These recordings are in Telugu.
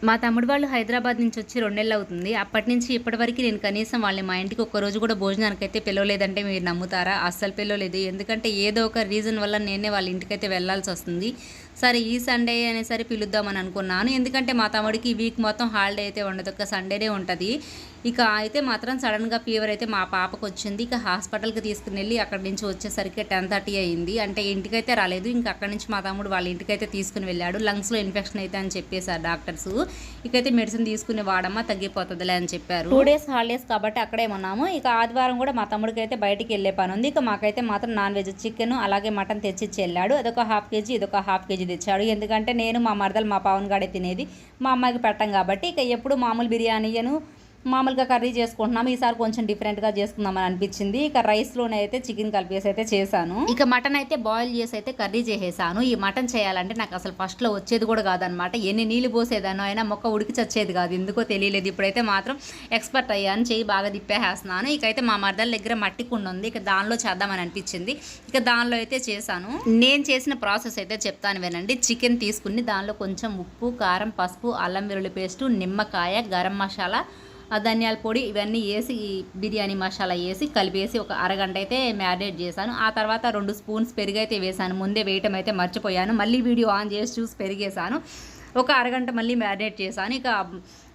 మా తమ్ముడు వాళ్ళు హైదరాబాద్ నుంచి వచ్చి 2 నెలలు అవుతుంది. అప్పటి నుంచి ఇప్పటివరకు నేను కనీసం వాళ్ళని మా ఇంటికి ఒక్కరోజు కూడా భోజనానికైతే పిలవలేదంటే మీరు నమ్ముతారా? అస్సలు పిలవలేదు. ఎందుకంటే ఏదో ఒక రీజన్ వల్ల నేనే వాళ్ళ ఇంటికైతే వెళ్ళాల్సి వస్తుంది. సరే ఈ సండే అనేసరి పిలుద్దామని అనుకున్నాను. ఎందుకంటే మా తమ్ముడికి ఈ వీక్ మొత్తం హాలిడే అయితే ఉండదు. ఒక సండేనే ఉంటుంది. ఇక అయితే మాత్రం సడన్గా ఫీవర్ అయితే మా పాపకు వచ్చింది. ఇక హాస్పిటల్కి తీసుకుని వెళ్ళి అక్కడి నుంచి వచ్చేసరికి 10:30 అయింది. అంటే ఇంటికైతే రాలేదు. ఇంకా అక్కడి నుంచి మా తమ్ముడు వాళ్ళ ఇంటికైతే తీసుకుని వెళ్ళాడు. లంగ్స్లో ఇన్ఫెక్షన్ అయితే అని చెప్పేశారు డాక్టర్స్. ఇకైతే మెడిసిన్ తీసుకుని వాడమ్మా తగ్గిపోతుందిలే అని చెప్పారు. 2 డేస్ హాలిడేస్ కాబట్టి అక్కడే ఉన్నాము. ఇక ఆదివారం కూడా మా తమ్ముడికి అయితే బయటికి వెళ్ళే పని ఉంది. ఇక మాకైతే మాత్రం నాన్ వెజ్ చికెన్ అలాగే మటన్ తెచ్చిచ్చి వెళ్ళాడు. అదొక 1/2 kg ఇదొక 1/2 kg తెచ్చాడు. ఎందుకంటే నేను మా మరదలు మా పవన్ గాడే తినేది, మా అమ్మాయికి పెట్టం కాబట్టి ఇక ఎప్పుడు మామూలు బిర్యానీను మామూలుగా కర్రీ చేసుకుంటున్నాము. ఈసారి కొంచెం డిఫరెంట్గా చేసుకుందామని అనిపించింది. ఇక రైస్లోనే అయితే చికెన్ కలిపేసి అయితే చేశాను. ఇక మటన్ అయితే బాయిల్ చేసి అయితే కర్రీ చేసేసాను. ఈ మటన్ చేయాలంటే నాకు అసలు ఫస్ట్లో వచ్చేది కూడా కాదనమాట. ఎన్ని నీళ్ళు పోసేదానో అయినా మొక్క ఉడికి చచ్చేది కాదు, ఎందుకో తెలియలేదు. ఇప్పుడైతే మాత్రం ఎక్స్పర్ట్ అయ్యాను, చెయ్యి బాగా తిప్పేసేస్తున్నాను. ఇకైతే మా మరదల దగ్గర మట్టి కుండ ఉంది, ఇక దానిలో చేద్దామని అనిపించింది. ఇక దానిలో అయితే చేశాను. నేను చేసిన ప్రాసెస్ అయితే చెప్తాను వినండి. చికెన్ తీసుకుని దానిలో కొంచెం ఉప్పు, కారం, పసుపు, అల్లం వెల్లుల్లి పేస్టు, నిమ్మకాయ, గరం మసాలా, ధనియాల పొడి ఇవన్నీ వేసి బిర్యానీ మసాలా వేసి కలిపేసి ఒక అరగంట అయితే మ్యారినేట్ చేశాను. ఆ తర్వాత 2 స్పూన్స్ పెరుగు అయితే వేసాను. ముందే వేయటం అయితే మర్చిపోయాను. మళ్ళీ వీడియో ఆన్ చేసి చూసి పెరిగేసాను. ఒక అరగంట మళ్ళీ మ్యారినేట్ చేశాను. ఇక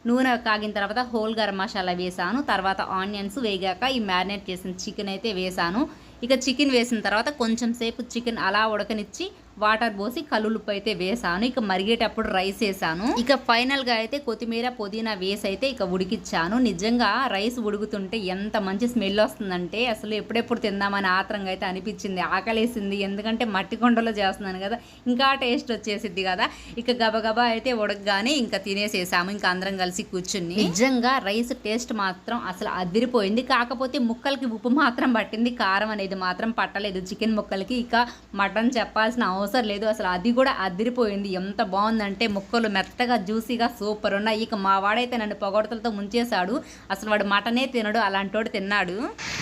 నూనె కాగిన తర్వాత హోల్ గరం మసాలా వేసాను. తర్వాత ఆనియన్స్ వేగాక ఈ మ్యారినేట్ చేసిన చికెన్ అయితే వేసాను. ఇక చికెన్ వేసిన తర్వాత కొంచెం సేపు చికెన్ అలా ఉడకనిచ్చి వాటర్ పోసి కల్లుప్పు అయితే వేసాను. ఇక మరిగేటప్పుడు రైస్ వేసాను. ఇక ఫైనల్గా అయితే కొత్తిమీర పుదీనా వేసి అయితే ఇక ఉడికిచ్చాను. నిజంగా రైస్ ఉడుకుతుంటే ఎంత మంచి స్మెల్ వస్తుందంటే అసలు ఎప్పుడెప్పుడు తిందామని ఆత్రంగా అయితే అనిపించింది, ఆకలేసింది. ఎందుకంటే మట్టి కొండలో చేస్తున్నాను కదా, ఇంకా టేస్ట్ వచ్చేసిద్ది కదా. ఇక గబగబా అయితే ఉడకగానే ఇంకా తినేసేసాము. ఇంకా అందరం కలిసి కూర్చుని. నిజంగా రైస్ టేస్ట్ మాత్రం అసలు అదిరిపోయింది. కాకపోతే ముక్కలకి ఉప్పు మాత్రం పట్టింది, కారం అనేది మాత్రం పట్టలేదు చికెన్ ముక్కలకి. ఇక మటన్ చెప్పాల్సిన అవసరం లేదు, అసలు అది కూడా అదిరిపోయింది. ఎంత బాగుందంటే ముక్కలు మెత్తగా జ్యూసీగా సూపర్ ఉన్నాయి. ఇక మా వాడైతే నన్ను పొగడతలతో ముంచేశాడు. అసలు వాడు మటనే తినడు, అలాంటి వాడు తిన్నాడు.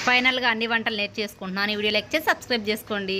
ఫైనల్గా అన్ని వంటలు నేర్చేసుకుంటున్నాను. ఈ వీడియో లైక్ చేసి సబ్స్క్రైబ్ చేసుకోండి.